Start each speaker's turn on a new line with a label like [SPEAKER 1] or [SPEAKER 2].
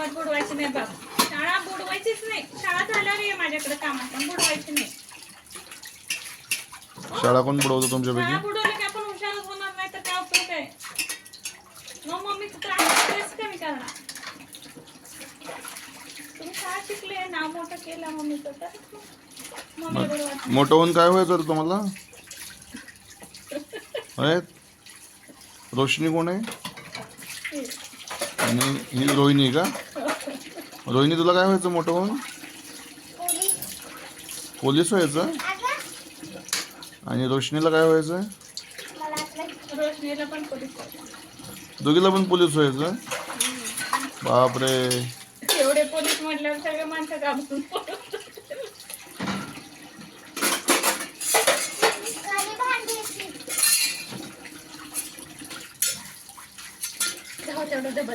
[SPEAKER 1] कामात बुडवायची नाही बाबा. शाळा बुडवायचीच नाही. शाळा झाल्यावर ये माझ्याकडे कामात, पण बुडवायची नाही.
[SPEAKER 2] शाळा कोण बुडवतो तुमच्यापैकी?
[SPEAKER 1] शाळा बुडवली की आपण हुशारच होणार नाही तर काय उपयोग आहे. मग मम्मीचं त्रास कमी करणार. तुम्ही शाळा शिकले, नाव मोठं केलं मम्मीचं, तर मम्मीला बुडवायचं.
[SPEAKER 2] मोठं होऊन काय व्हायचं रे तुम्हाला? रोशनी कोण आहे? आणि ही रोहिणी का? रोहिणी तुला काय व्हायचं मोठं होऊन? पोलीस व्हायचं. आणि रोशनीला काय व्हायचं?
[SPEAKER 1] रोशनीला पण पोलीस व्हायचं.
[SPEAKER 2] दोघीला पण पोलीस व्हायचं. बापरे.
[SPEAKER 1] एवढे पोलीस म्हटल्यावर सगळे माणसं घाबरून तेवढं डबा